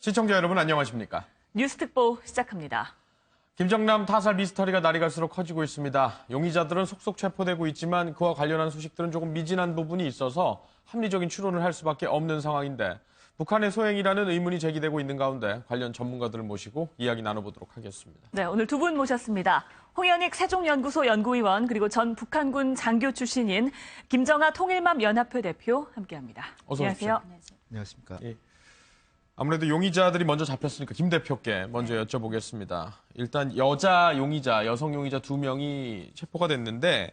시청자 여러분 안녕하십니까? 뉴스특보 시작합니다. 김정남 타살 미스터리가 날이 갈수록 커지고 있습니다. 용의자들은 속속 체포되고 있지만 그와 관련한 소식들은 조금 미진한 부분이 있어서 합리적인 추론을 할 수밖에 없는 상황인데 북한의 소행이라는 의문이 제기되고 있는 가운데 관련 전문가들을 모시고 이야기 나눠보도록 하겠습니다. 네, 오늘 두 분 모셨습니다. 홍현익 세종연구소 연구위원 그리고 전 북한군 장교 출신인 김정하 통일맘 연합회 대표 함께합니다. 어서 오십시오. 안녕하세요. 안녕하십니까. 예. 아무래도 용의자들이 먼저 잡혔으니까 김 대표께 먼저 여쭤보겠습니다. 일단 여자 용의자, 여성 용의자 2명이 체포가 됐는데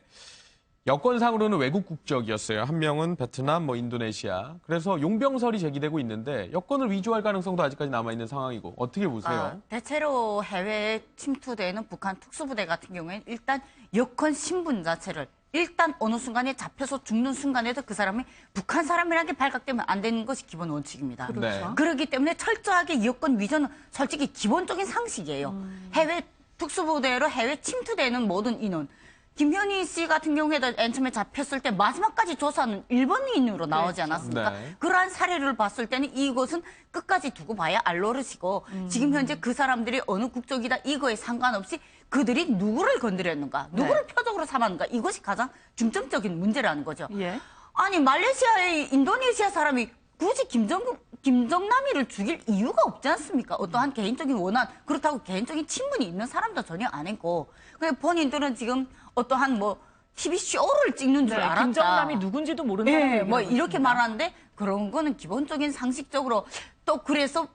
여권상으로는 외국 국적이었어요. 한 명은 베트남, 인도네시아. 그래서 용병설이 제기되고 있는데 여권을 위조할 가능성도 아직까지 남아있는 상황이고 어떻게 보세요? 대체로 해외에 침투되는 북한 특수부대 같은 경우에는 일단 여권 신분 자체를 일단 어느 순간에 잡혀서 죽는 순간에도 그 사람이 북한 사람이라는 게 발각되면 안 되는 것이 기본 원칙입니다. 그렇죠. 네. 그렇기 때문에 철저하게 여권 위조는 솔직히 기본적인 상식이에요. 해외 특수부대로 해외 침투되는 모든 인원. 김현희 씨 같은 경우에도 맨 처음에 잡혔을 때 마지막까지 조사는 일본인으로 나오지 그렇죠. 않았습니까? 네. 그러한 사례를 봤을 때는 이것은 끝까지 두고 봐야 알 노릇이고 지금 현재 그 사람들이 어느 국적이다 이거에 상관없이 그들이 누구를 건드렸는가, 누구를 표적으로 삼았는가 이것이 가장 중점적인 문제라는 거죠. 예. 아니 말레이시아의 인도네시아 사람이 굳이 김정남이를 죽일 이유가 없지 않습니까? 어떠한 개인적인 원한, 그렇다고 개인적인 친분이 있는 사람도 전혀 아니고 그냥 본인들은 지금 어떠한 TV 쇼를 찍는 줄 알았다. 김정남이 누군지도 모르는 사람이 이렇게 말하는데 그런 거는 기본적인 상식적으로 또 그래서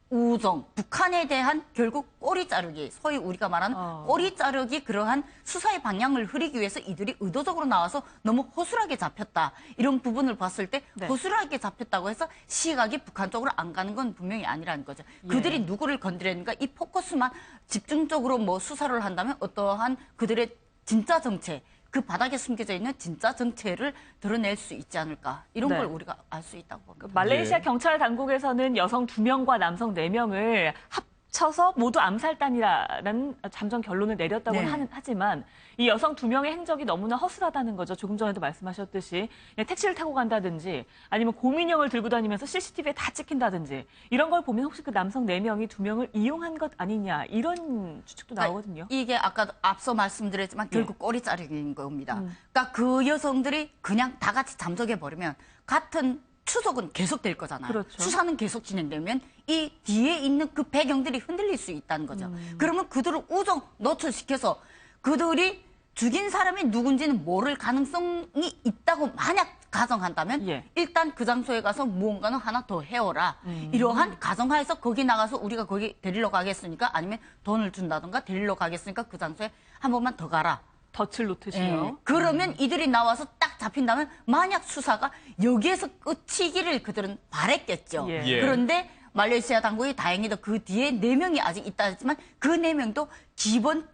우정, 북한에 대한 결국 꼬리 자르기, 소위 우리가 말하는 꼬리 자르기 그러한 수사의 방향을 흐리기 위해서 이들이 의도적으로 나와서 너무 허술하게 잡혔다. 이런 부분을 봤을 때 네. 허술하게 잡혔다고 해서 시각이 북한 쪽으로 안 가는 건 분명히 아니라는 거죠. 그들이 누구를 건드렸는가 이 포커스만 집중적으로 수사를 한다면 어떠한 그들의 진짜 정체, 그 바닥에 숨겨져 있는 진짜 정체를 드러낼 수 있지 않을까. 이런 네. 걸 우리가 알 수 있다고 봅니다. 말레이시아 예. 경찰 당국에서는 여성 2명과 남성 4명을 합쳐서 모두 암살단이라는 잠정 결론을 내렸다고는 네. 하지만 이 여성 2명의 행적이 너무나 허술하다는 거죠. 조금 전에도 말씀하셨듯이 그냥 택시를 타고 간다든지 아니면 곰인형을 들고 다니면서 CCTV에 다 찍힌다든지 이런 걸 보면 혹시 그 남성 4명이 2명을 이용한 것 아니냐 이런 추측도 나오거든요. 이게 아까 앞서 말씀드렸지만 결국 꼬리 자르기인 겁니다. 그러니까 그 여성들이 그냥 다 같이 잠적해버리면 같은 추적은 계속될 거잖아요. 그렇죠. 수사는 계속 진행되면 이 뒤에 있는 그 배경들이 흔들릴 수 있다는 거죠. 그러면 그들을 우정 노출시켜서 그들이 죽인 사람이 누군지는 모를 가능성이 있다고 만약 가정한다면 예. 일단 그 장소에 가서 무언가는 하나 더 해오라. 이러한 가정하에서 거기 나가서 우리가 거기 데리러 가겠으니까 아니면 돈을 준다든가 데리러 가겠으니까 그 장소에 한 번만 더 가라. 덫을 놓듯이요. 예. 그러면 이들이 나와서 딱 잡힌다면 만약 수사가 여기에서 끝이기를 그들은 바랬겠죠. 예. 예. 그런데 말레이시아 당국이 다행히도 그 뒤에 4명이 아직 있다 했지만 그 4명도 기본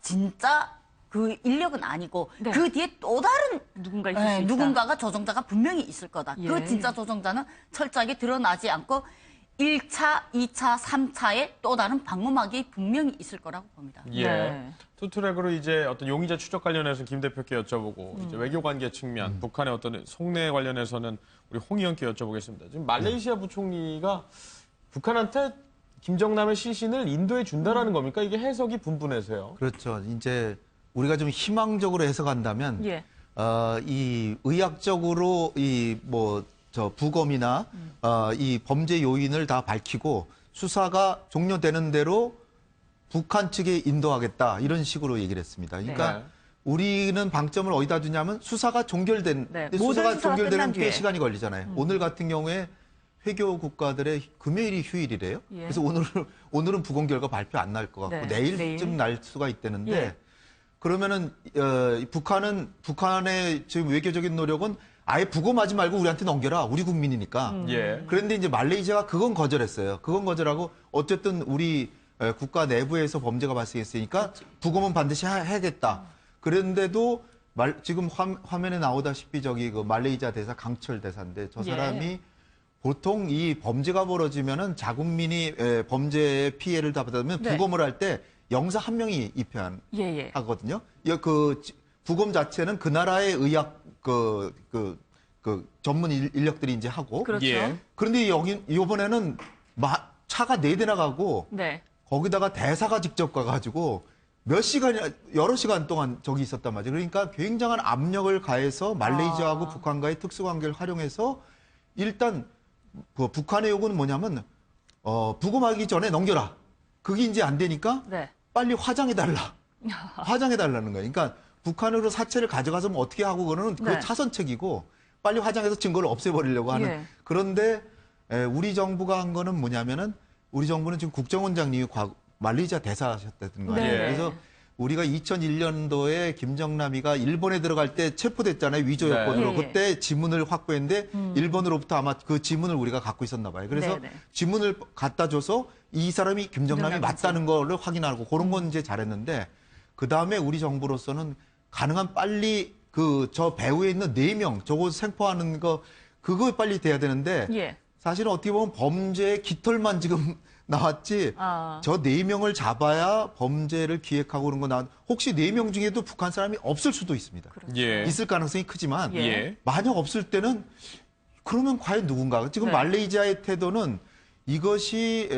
진짜 그 인력은 아니고 네. 그 뒤에 또 다른 누군가 있을 수 있다. 누군가가 조종자가 분명히 있을 거다. 예. 그 진짜 조종자는 철저하게 드러나지 않고 1차, 2차, 3차에 또 다른 방어막이 분명히 있을 거라고 봅니다. 예. 네. 투트랙으로 이제 어떤 용의자 추적 관련해서 김 대표께 여쭤보고 이제 외교관계 측면, 북한의 어떤 속내 관련해서는 우리 홍 의원께 여쭤보겠습니다. 지금 말레이시아 부총리가 북한한테 김정남의 시신을 인도에 준다라는 겁니까? 이게 해석이 분분해서요. 그렇죠. 이제 우리가 좀 희망적으로 해석한다면 예. 이 의학적으로 부검이나 이 범죄 요인을 다 밝히고 수사가 종료되는 대로 북한 측에 인도하겠다 이런 식으로 얘기를 했습니다. 그러니까 네. 우리는 방점을 어디다 두냐면 수사가 종결된 네, 근데 모든 수사가 수사가 끝난 종결되는 뒤에. 꽤 시간이 걸리잖아요. 오늘 같은 경우에 회교 국가들의 금요일이 휴일이래요. 예. 그래서 오늘은 부검 결과 발표 안 날 것 같고 네, 내일쯤 내일. 날 수가 있다는데 예. 그러면은 북한의 지금 외교적인 노력은 아예 부검하지 말고 우리한테 넘겨라. 우리 국민이니까. 예. 그런데 이제 말레이시아가 그건 거절했어요. 그건 거절하고 어쨌든 우리 국가 내부에서 범죄가 발생했으니까 부검은 반드시 해야겠다. 그런데도 지금 화면에 나오다시피 그 말레이시아 대사 강철 대사인데 저 사람이 예. 보통 이 범죄가 벌어지면은 자국민이 범죄의 피해를 다 받으면 네. 부검을 할 때 영사 한 명이 예. 하거든요. 그 부검 자체는 그 나라의 의학 전문 인력들이 이제 하고. 그렇죠. 예. 그런데 이번에는 차가 4대나 가고 네. 거기다가 대사가 직접 가가지고 여러 시간 동안 저기 있었단 말이에요. 그러니까 굉장한 압력을 가해서 말레이시아하고 북한과의 특수관계를 활용해서 일단 그 북한의 요구는 뭐냐면 부검하기 전에 넘겨라. 그게 이제 안 되니까 네. 빨리 화장해달라. 화장해달라는 거예요. 그러니까 북한으로 사체를 가져가서 뭐 어떻게 하고 그러는 그 네. 차선책이고 빨리 화장해서 증거를 없애버리려고 하는. 예. 그런데 우리 정부가 한 거는 뭐냐면은 우리 정부는 지금 국정원장님이 말레이시아 대사하셨다는 거예요. 네. 그래서 우리가 2001년도에 김정남이가 일본에 들어갈 때 체포됐잖아요. 위조 네. 여건으로. 예, 예. 그때 지문을 확보했는데 일본으로부터 아마 그 지문을 우리가 갖고 있었나 봐요. 그래서 네, 네. 지문을 갖다 줘서 이 사람이 김정남이 김정남인지. 맞다는 거를 확인하고 그런 건 이제 잘했는데 그다음에 우리 정부로서는 가능한 빨리 그 저 배후에 있는 4명 저거 생포하는 거 그거 빨리 돼야 되는데 예. 사실은 어떻게 보면 범죄의 깃털만 지금 나왔지 저 4명을 잡아야 범죄를 기획하고 그런 거 나왔 혹시 4명 중에도 북한 사람이 없을 수도 있습니다. 예. 있을 가능성이 크지만 예. 만약 없을 때는 그러면 과연 누군가? 지금 네. 말레이시아의 태도는 이것이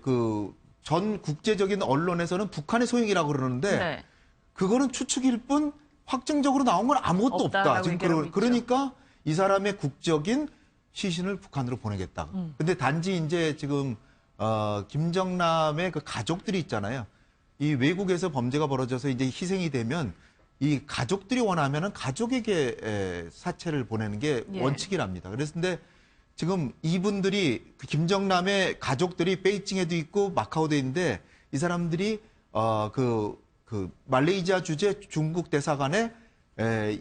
그 전 국제적인 언론에서는 북한의 소행이라고 그러는데 네. 그거는 추측일 뿐 확정적으로 나온 건 아무것도 없다. 없다라고 지금 얘기하고 있죠. 그러니까 이 사람의 국적인 시신을 북한으로 보내겠다. 근데 단지 이제 지금 김정남의 그 가족들이 있잖아요. 이 외국에서 범죄가 벌어져서 이제 희생이 되면 이 가족들이 원하면은 가족에게 사체를 보내는 게 예. 원칙이랍니다. 그래서 근데 지금 이분들이 그 김정남의 가족들이 베이징에도 있고 마카오도 있는데 이 사람들이 그 말레이시아 주재 중국 대사관에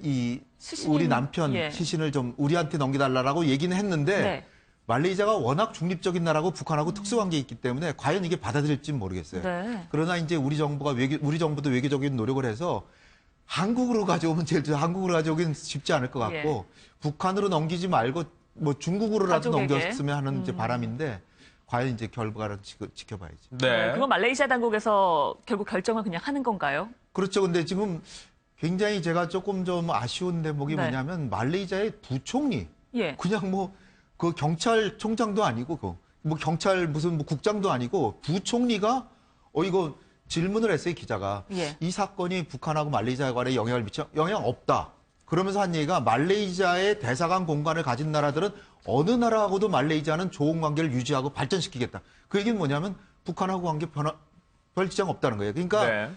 이 시신이 우리 있는- 남편 예. 시신을 좀 우리한테 넘겨달라고 얘기는 했는데 네. 말레이시아가 워낙 중립적인 나라고 북한하고 특수관계 있기 때문에 과연 이게 받아들일지는 모르겠어요. 네. 그러나 이제 우리 정부도 외교적인 노력을 해서 한국으로 가져오면 한국으로 가져오긴 쉽지 않을 것 같고 북한으로 넘기지 말고 뭐 중국으로라도 가족에게. 넘겼으면 하는 이제 바람인데 과연 이제 결과를 지켜봐야지. 네. 그건 말레이시아 당국에서 결국 결정을 그냥 하는 건가요? 그렇죠. 근데 지금 굉장히 제가 조금 좀 아쉬운 대목이 네. 뭐냐면 말레이시아의 부총리 예. 그냥 뭐 그 경찰총장도 아니고 뭐 경찰 무슨 뭐 국장도 아니고 부총리가 이거 질문을 했어요 기자가 예. 이 사건이 북한하고 말레이시아 간에 영향을 미쳐 영향 없다. 그러면서 한 얘기가 말레이시아의 대사관 공간을 가진 나라들은 어느 나라하고도 말레이시아는 좋은 관계를 유지하고 발전시키겠다. 그 얘기는 뭐냐면 북한하고 관계 별 지장 없다는 거예요. 그러니까 네.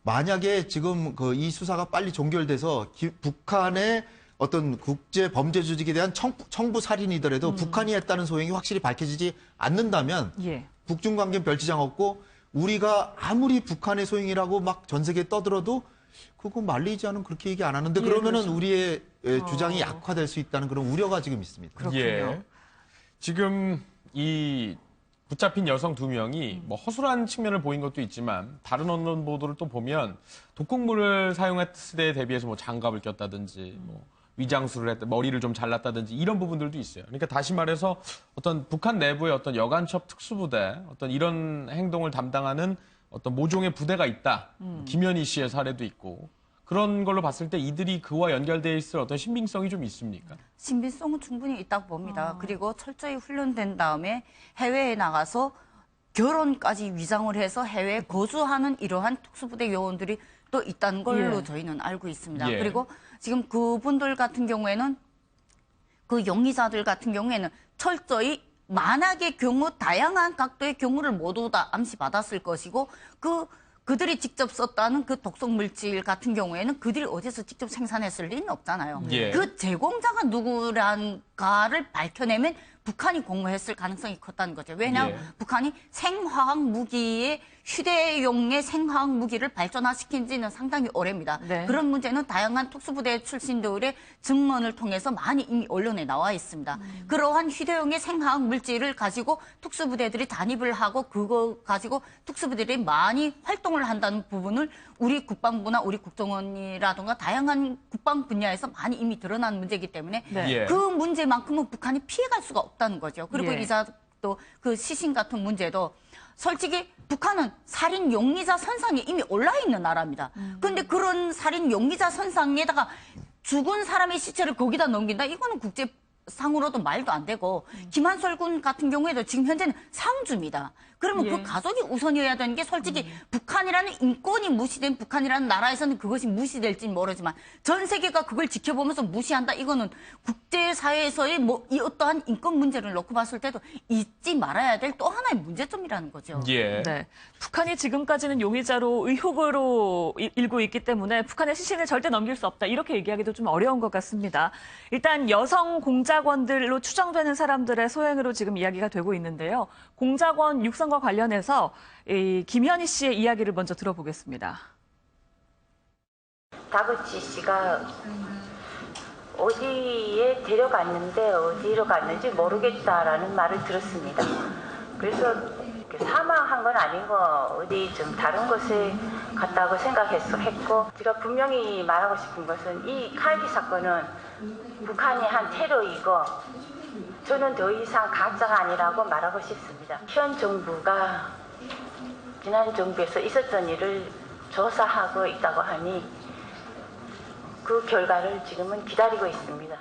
만약에 지금 이 수사가 빨리 종결돼서 북한의 어떤 국제 범죄 조직에 대한 청부 살인이더라도 북한이 했다는 소행이 확실히 밝혀지지 않는다면 예. 북중 관계는 별 지장 없고 우리가 아무리 북한의 소행이라고 막 전 세계에 떠들어도 그거 말레이시아는 그렇게 얘기 안 하는데 예, 그러면은 그렇죠. 우리의 주장이 약화될 수 있다는 그런 우려가 지금 있습니다. 그렇군요. 예. 지금 이 붙잡힌 여성 2명이 뭐 허술한 측면을 보인 것도 있지만 다른 언론 보도를 또 보면 독극물을 사용했을 때에 대비해서 뭐 장갑을 꼈다든지 뭐 위장술을 했다, 머리를 좀 잘랐다든지 이런 부분들도 있어요. 그러니까 다시 말해서 어떤 북한 내부의 어떤 여간첩 특수부대 어떤 이런 행동을 담당하는 어떤 모종의 부대가 있다. 김현희 씨의 사례도 있고 그런 걸로 봤을 때 이들이 그와 연결되어 있을 어떤 신빙성이 좀 있습니까? 신빙성은 충분히 있다고 봅니다. 그리고 철저히 훈련된 다음에 해외에 나가서 결혼까지 위장을 해서 해외에 거주하는 이러한 특수부대 요원들이 또 있다는 걸로 예. 저희는 알고 있습니다. 예. 그리고 지금 그분들 같은 경우에는 그 용의자들 같은 경우에는 철저히 만악의 경우 다양한 각도의 경우를 모두 다 암시받았을 것이고 그들이 직접 썼다는 그 독성 물질 같은 경우에는 그들이 어디서 직접 생산했을 리는 없잖아요. 예. 그 제공자가 누구란가를 밝혀내면 북한이 공모했을 가능성이 컸다는 거죠. 왜냐하면 예. 북한이 생화학 무기의 휴대용의 생화학 무기를 발전화시킨 지는 상당히 오래입니다. 네. 그런 문제는 다양한 특수부대 출신들의 증언을 통해서 많이 이미 언론에 나와 있습니다. 그러한 휴대용의 생화학 물질을 가지고 특수부대들이 단입을 하고 그거 가지고 특수부대들이 많이 활동을 한다는 부분을 우리 국방부나 우리 국정원이라든가 다양한 국방 분야에서 많이 이미 드러난 문제이기 때문에 네. 예. 그 문제만큼은 북한이 피해갈 수가 없다는 거죠. 그리고 예. 또 그 시신 같은 문제도 솔직히 북한은 살인 용의자 선상에 이미 올라 있는 나라입니다. 그런데 그런 살인 용의자 선상에다가 죽은 사람의 시체를 거기다 넘긴다? 이거는 국제 상으로도 말도 안 되고 김한솔 군 같은 경우에도 지금 현재는 상주입니다. 그러면 예. 그 가족이 우선이어야 되는 게 솔직히 북한이라는 인권이 무시된 북한이라는 나라에서는 그것이 무시될지는 모르지만 전 세계가 그걸 지켜보면서 무시한다. 이거는 국제사회에서의 뭐 이 어떠한 인권 문제를 놓고 봤을 때도 잊지 말아야 될 또 하나의 문제점이라는 거죠. 예. 네. 북한이 지금까지는 용의자로 의혹으로 일고 있기 때문에 북한의 시신을 절대 넘길 수 없다. 이렇게 얘기하기도 좀 어려운 것 같습니다. 일단 여성 공작원들로 추정되는 사람들의 소행으로 지금 이야기가 되고 있는데요. 공작원 육성과 관련해서 이 김현희 씨의 이야기를 먼저 들어보겠습니다. 다그치 씨가 어디에 데려갔는데 어디로 갔는지 모르겠다라는 말을 들었습니다. 그래서 사망한 건 아니고 어디 좀 다른 곳에 갔다고 했고 제가 분명히 말하고 싶은 것은 이 칼기 사건은 북한이 한 테러이고 저는 더 이상 가짜가 아니라고 말하고 싶습니다. 현 정부가 지난 정부에서 있었던 일을 조사하고 있다고 하니 그 결과를 지금은 기다리고 있습니다.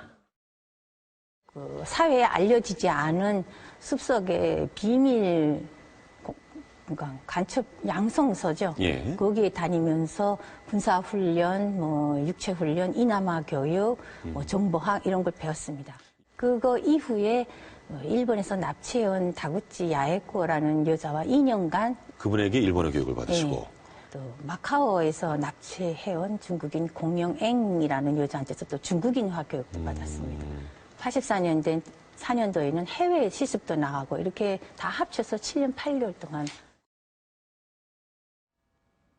그 사회에 알려지지 않은 숲속의 비밀 그러니까 간첩 양성소죠. 예. 거기에 다니면서 군사훈련, 뭐 육체훈련, 이남아 교육, 뭐 정보학 이런 걸 배웠습니다. 그거 이후에 일본에서 납치해온 다구치 야에코라는 여자와 2년간 그분에게 일본어 교육을 받으시고. 예, 또 마카오에서 납치해온 중국인 공영앵이라는 여자한테서 또 중국인화 교육도 받았습니다. 84년도에는 해외 실습도 나가고 이렇게 다 합쳐서 7년 8개월 동안.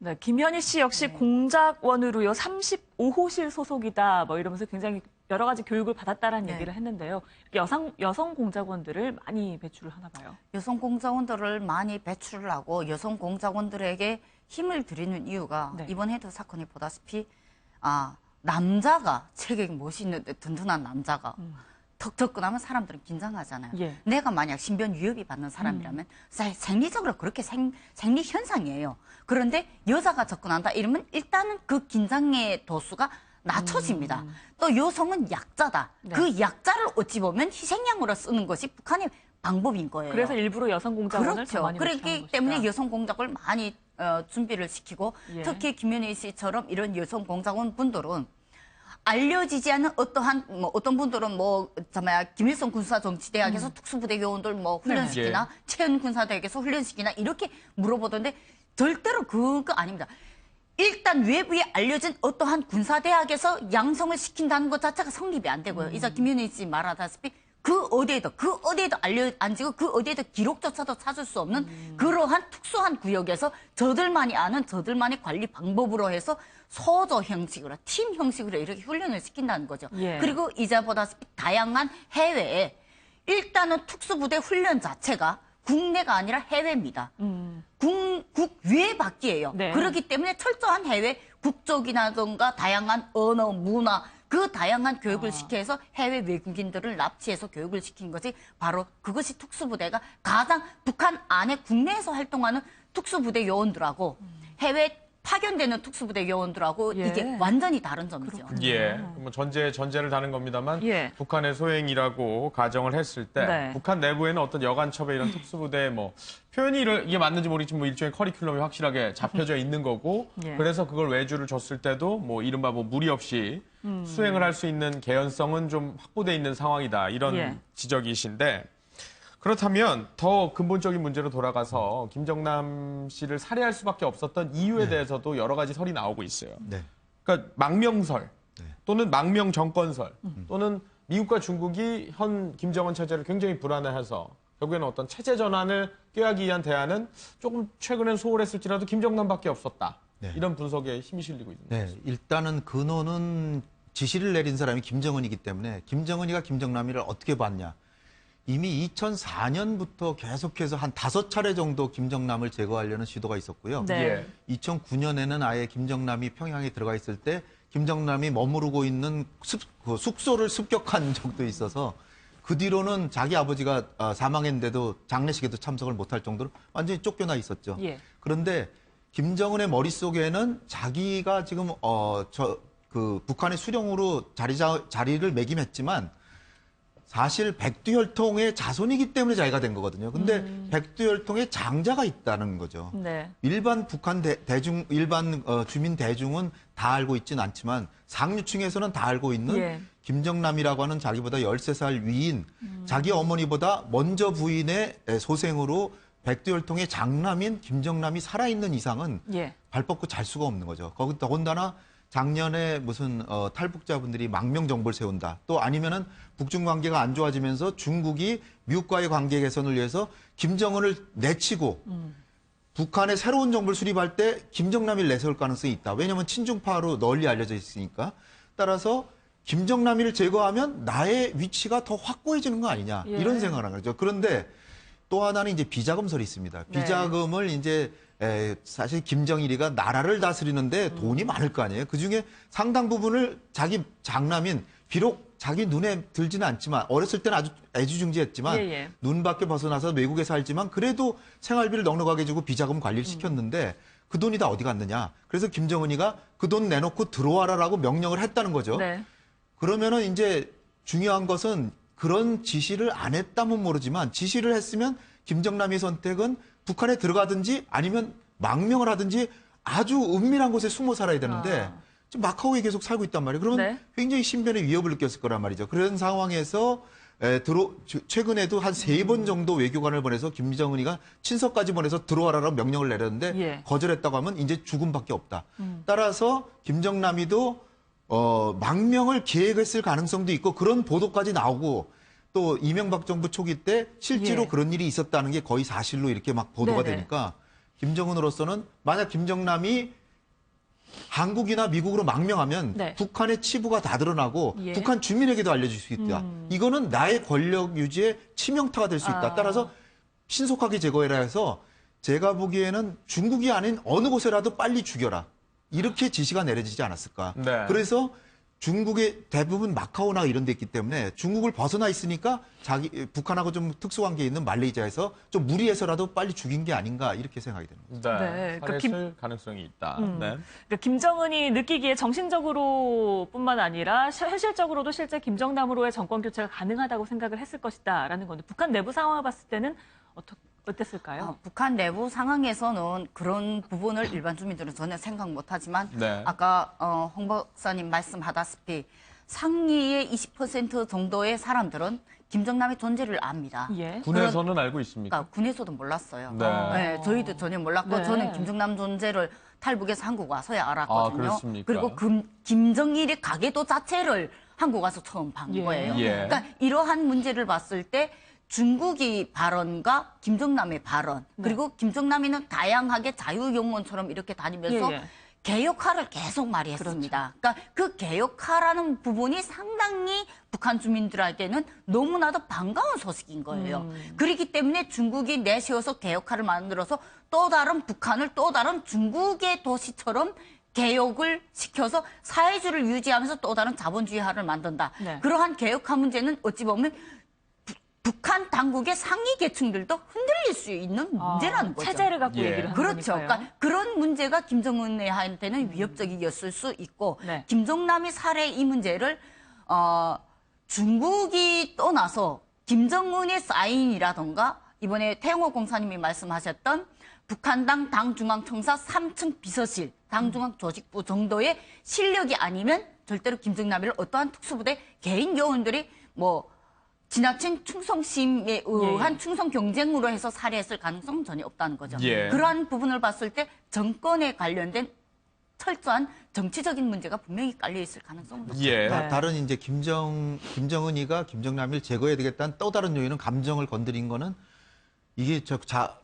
네, 김현희 씨 역시 공작원으로요 35호실 소속이다 뭐 이러면서 굉장히 여러 가지 교육을 받았다라는 네. 얘기를 했는데요. 여성 공작원들을 많이 배출을 하나 봐요. 여성 공작원들을 많이 배출을 하고 여성 공작원들에게 힘을 드리는 이유가 네. 이번 해도 사건이 보다시피 남자가 체격이 멋있는데 든든한 남자가 턱 접근하면 사람들은 긴장하잖아요. 예. 내가 만약 신변 위협이 받는 사람이라면 생리적으로 그렇게 생리 현상이에요. 그런데 여자가 접근한다 이러면 일단은 그 긴장의 도수가 낮춰집니다. 또 여성은 약자다. 네. 그 약자를 어찌 보면 희생양으로 쓰는 것이 북한의 방법인 거예요. 그래서 일부러 여성 공작원을 더 그렇죠. 많이 배출하는 그렇기 것이다. 때문에 여성 공작을 많이 준비를 시키고 예. 특히 김현희 씨처럼 이런 여성 공작원 분들은 알려지지 않은 어떠한 어떤 분들은 김일성 군사정치대학에서 특수부대 요원들 훈련시키나 채연 군사대학에서 훈련시키나 이렇게 물어보던데 절대로 그거 아닙니다. 일단 외부에 알려진 어떠한 군사대학에서 양성을 시킨다는 것 자체가 성립이 안 되고요. 이제 김현희 씨 말하다시피 그 어디에도 앉히고 그 어디에도 기록조차도 찾을 수 없는 그러한 특수한 구역에서 저들만이 아는 저들만의 관리 방법으로 해서 소조 형식으로 팀 형식으로 이렇게 훈련을 시킨다는 거죠. 예. 그리고 이제 보다시피 다양한 해외에 일단은 특수부대 훈련 자체가 국내가 아니라 해외입니다. 국외 밖이에요. 네. 그렇기 때문에 철저한 해외 국적이라든가 다양한 언어, 문화 그 다양한 교육을 시켜서 해외 외국인들을 납치해서 교육을 시킨 것이 바로 그것이 특수부대가 가장 북한 안에 국내에서 활동하는 특수부대 요원들하고 해외 파견되는 특수부대 요원들하고 예. 이게 완전히 다른 점이죠. 예, 뭐 전제를 다는 겁니다만 예. 북한의 소행이라고 가정을 했을 때 네. 북한 내부에는 어떤 여간첩의 이런 특수부대 표현이 이게 맞는지 모르겠지만 일종의 커리큘럼이 확실하게 잡혀져 있는 거고 예. 그래서 그걸 외주를 줬을 때도 이른바 무리 없이 수행을 할 수 있는 개연성은 좀 확보돼 있는 상황이다 이런 예. 지적이신데 그렇다면 더 근본적인 문제로 돌아가서 김정남 씨를 살해할 수밖에 없었던 이유에 대해서도 여러 가지 설이 나오고 있어요. 네. 그러니까 망명설 또는 망명 정권설 또는 미국과 중국이 현 김정은 체제를 굉장히 불안해해서 결국에는 어떤 체제 전환을 꾀하기 위한 대안은 조금 최근엔 소홀했을지라도 김정남밖에 없었다. 네. 이런 분석에 힘이 실리고 있는 네, 거죠. 일단은 근원은 지시를 내린 사람이 김정은이기 때문에 김정은이가 김정남이를 어떻게 봤냐. 이미 2004년부터 계속해서 한 5차례 정도 김정남을 제거하려는 시도가 있었고요. 네. 2009년에는 아예 김정남이 평양에 들어가 있을 때 김정남이 머무르고 있는 숙소를 습격한 적도 있어서 그 뒤로는 자기 아버지가 사망했는데도 장례식에도 참석을 못할 정도로 완전히 쫓겨나 있었죠. 예. 그런데 김정은의 머릿속에는 자기가 지금 북한의 수령으로 자리를 매김했지만 사실 백두혈통의 자손이기 때문에 자기가 된 거거든요. 근데 백두혈통의 장자가 있다는 거죠. 네. 일반 북한 일반 주민 대중은 다 알고 있지는 않지만 상류층에서는 다 알고 있는 예. 김정남이라고 하는 자기보다 13살 위인 자기 어머니보다 먼저 부인의 소생으로 백두혈통의 장남인 김정남이 살아있는 이상은 예. 발 뻗고 잘 수가 없는 거죠. 거기 더군다나 작년에 무슨 탈북자분들이 망명 정부를 세운다. 또 아니면은 북중 관계가 안 좋아지면서 중국이 미국과의 관계 개선을 위해서 김정은을 내치고 북한의 새로운 정부를 수립할 때 김정남이를 내세울 가능성이 있다. 왜냐하면 친중파로 널리 알려져 있으니까. 따라서 김정남이를 제거하면 나의 위치가 더 확고해지는 거 아니냐. 예. 이런 생각을 하는 거죠. 그런데 또 하나는 이제 비자금설이 있습니다. 네. 비자금을 이제 사실 김정일이가 나라를 다스리는데 돈이 많을 거 아니에요. 그중에 상당 부분을 자기 장남인 비록 자기 눈에 들지는 않지만 어렸을 때는 아주 애지중지했지만 예, 예. 눈 밖에 벗어나서 외국에 살지만 그래도 생활비를 넉넉하게 주고 비자금 관리를 시켰는데 그 돈이 다 어디 갔느냐. 그래서 김정은이가 그 돈 내놓고 들어와라라고 명령을 했다는 거죠. 네. 그러면은 이제 중요한 것은 그런 지시를 안 했다면 모르지만 지시를 했으면 김정남의 선택은 북한에 들어가든지 아니면 망명을 하든지 아주 은밀한 곳에 숨어 살아야 되는데 지금 마카오에 계속 살고 있단 말이에요. 그러면 네. 굉장히 신변의 위협을 느꼈을 거란 말이죠. 그런 상황에서 최근에도 한 3번 정도 외교관을 보내서 김정은이가 친서까지 보내서 들어와라라고 명령을 내렸는데 예. 거절했다고 하면 이제 죽음밖에 없다. 따라서 김정남이도 망명을 계획했을 가능성도 있고 그런 보도까지 나오고 또 이명박 정부 초기 때 실제로 예. 그런 일이 있었다는 게 거의 사실로 이렇게 막 보도가 네네. 되니까 김정은으로서는 만약 김정남이 한국이나 미국으로 망명하면 네. 북한의 치부가 다 드러나고 예. 북한 주민에게도 알려질 수 있다. 이거는 나의 권력 유지에 치명타가 될 수 있다. 따라서 신속하게 제거해라 해서 제가 보기에는 중국이 아닌 어느 곳에라도 빨리 죽여라. 이렇게 지시가 내려지지 않았을까. 네. 그래서 중국의 대부분 마카오나 이런 데 있기 때문에 중국을 벗어나 있으니까 북한하고 좀 특수관계 있는 말레이시아에서 좀 무리해서라도 빨리 죽인 게 아닌가 이렇게 생각이 됩니다. 네. 네, 그러니까 살했을 가능성이 있다. 네. 그러니까 김정은이 느끼기에 정신적으로뿐만 아니라 현실적으로도 실제 김정남으로의 정권 교체가 가능하다고 생각을 했을 것이다라는 건데 북한 내부 상황을 봤을 때는 어땠을까요? 북한 내부 상황에서는 그런 부분을 일반 주민들은 전혀 생각 못하지만 네. 아까 홍 박사님 말씀하다시피 상위의 20% 정도의 사람들은 김정남의 존재를 압니다. 예. 군에서는 알고 있습니까? 그러니까 군에서도 몰랐어요. 네. 네, 저희도 전혀 몰랐고 네. 저는 김정남 존재를 탈북에서 한국 와서야 아, 알았거든요. 그렇습니까? 그리고 김정일의 가계도 자체를 한국 와서 처음 본 예. 거예요. 예. 그러니까 이러한 문제를 봤을 때 중국이 발언과 김정남의 발언 그리고 김정남이는 다양하게 자유용원처럼 이렇게 다니면서 예, 예. 개혁화를 계속 말이 했습니다. 그러니까 그 개혁화라는 부분이 상당히 북한 주민들에게는 너무나도 반가운 소식인 거예요. 그렇기 때문에 중국이 내세워서 개혁화를 만들어서 또 다른 북한을 또 다른 중국의 도시처럼 개혁을 시켜서 사회주의를 유지하면서 또 다른 자본주의화를 만든다. 네. 그러한 개혁화 문제는 어찌 보면 북한 당국의 상위 계층들도 흔들릴 수 있는 문제라는 거죠. 체제를 갖고 예. 얘기를 하는 그렇죠. 거니까요. 그러니까 그런 문제가 김정은한테는 위협적이었을 수 있고 네. 김정남이 살해 이 문제를 중국이 떠나서 김정은의 사인이라던가 이번에 태영호 공사님이 말씀하셨던 북한당 당중앙청사 3층 비서실, 당중앙 조직부 정도의 실력이 아니면 절대로 김정남이를 어떠한 특수부대 개인 요원들이 뭐 지나친 충성심에 의한 충성 경쟁으로 해서 살해했을 가능성은 전혀 없다는 거죠. 예. 그러한 부분을 봤을 때 정권에 관련된 철저한 정치적인 문제가 분명히 깔려 있을 가능성은 높습니다. 예. 네. 다른 이제 김정은이가 김정남이를 제거해야 되겠다는 또 다른 요인은 감정을 건드린 거는 이게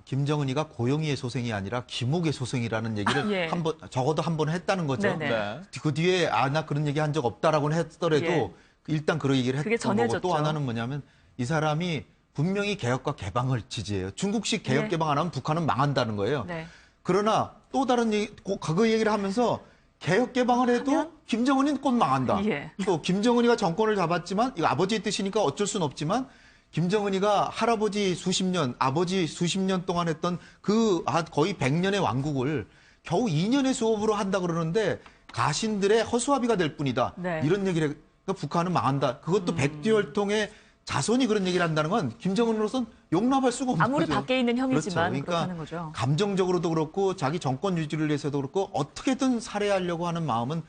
김정은이가 고영희의 소생이 아니라 김옥의 소생이라는 얘기를 예. 적어도 한 번 했다는 거죠. 네네. 네. 그 뒤에 나 그런 얘기 한 적 없다라고는 했더라도 예. 일단 그런 얘기를 그게 했던 거고 전해졌죠. 또 하나는 뭐냐면 이 사람이 분명히 개혁과 개방을 지지해요. 중국식 개혁 예. 개방 안 하면 북한은 망한다는 거예요. 네. 그러나 또 다른 얘기, 그거 얘기를 하면서 개혁 개방을 해도 김정은이는 곧 망한다. 예. 또 김정은이가 정권을 잡았지만 이거 아버지의 뜻이니까 어쩔 수는 없지만 김정은이가 할아버지 수십 년, 아버지 수십 년 동안 했던 그 거의 100년의 왕국을 겨우 2년의 수업으로 한다 그러는데 가신들의 허수아비가 될 뿐이다. 네. 이런 얘기를 그러니까 북한은 망한다. 그것도 백두혈통의 자손이 그런 얘기를 한다는 건 김정은으로서는 용납할 수가 없는 아무리 거죠. 밖에 있는 혐의지만 그렇죠. 그렇다는 거죠. 감정적으로도 그렇고 자기 정권 유지를 위해서도 그렇고 어떻게든 살해하려고 하는 마음은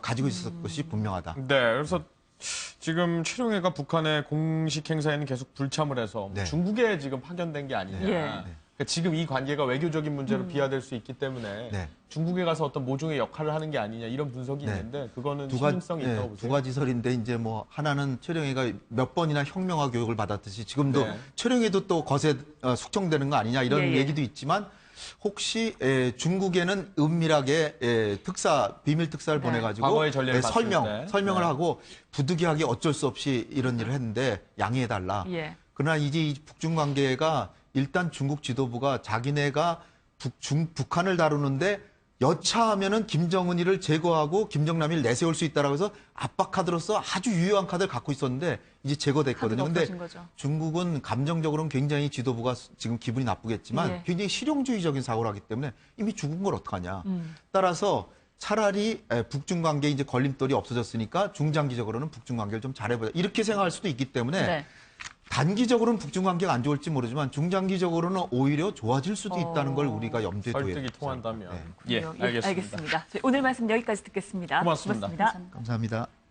가지고 있었을 것이 분명하다. 네, 그래서 지금 최룡해가 북한의 공식 행사에는 계속 불참을 해서 네. 중국에 지금 파견된 게 아니냐. 예. 그러니까 지금 이 관계가 외교적인 문제로 비화될 수 있기 때문에 네. 중국에 가서 어떤 모종의 역할을 하는 게 아니냐 이런 분석이 네. 있는데 그거는 두 가지, 신빙성이 있다고 보세요. 두 가지 설인데 이제 뭐 하나는 최룡해가 몇 번이나 혁명화 교육을 받았듯이 지금도 네. 최룡해도 또 거세 숙청되는 거 아니냐 이런 예, 예. 얘기도 있지만 혹시 중국에는 은밀하게 비밀 특사를 네. 보내가지고 과거의 전례를 봤을 때. 설명을 네. 하고 부득이하게 어쩔 수 없이 이런 일을 했는데 양해해달라. 예. 그러나 이제 이 북중 관계가 일단 중국 지도부가 자기네가 북한을 다루는데 여차하면은 김정은이를 제거하고 김정남이를 내세울 수 있다라고 해서 압박 카드로서 아주 유효한 카드를 갖고 있었는데 이제 제거됐거든요. 카드가 근데 없어진 거죠. 중국은 감정적으로는 굉장히 지도부가 지금 기분이 나쁘겠지만 예. 굉장히 실용주의적인 사고를 하기 때문에 이미 죽은 걸 어떡하냐. 따라서 차라리 북중 관계에 이제 걸림돌이 없어졌으니까 중장기적으로는 북중 관계를 좀 잘해보자. 이렇게 생각할 수도 있기 때문에 네. 단기적으로는 북중 관계가 안 좋을지 모르지만 중장기적으로는 오히려 좋아질 수도 있다는 걸 우리가 염두에 둬야 설득이 되죠. 통한다면. 네. 예, 알겠습니다. 알겠습니다. 저희 오늘 말씀 여기까지 듣겠습니다. 고맙습니다. 고맙습니다. 감사합니다.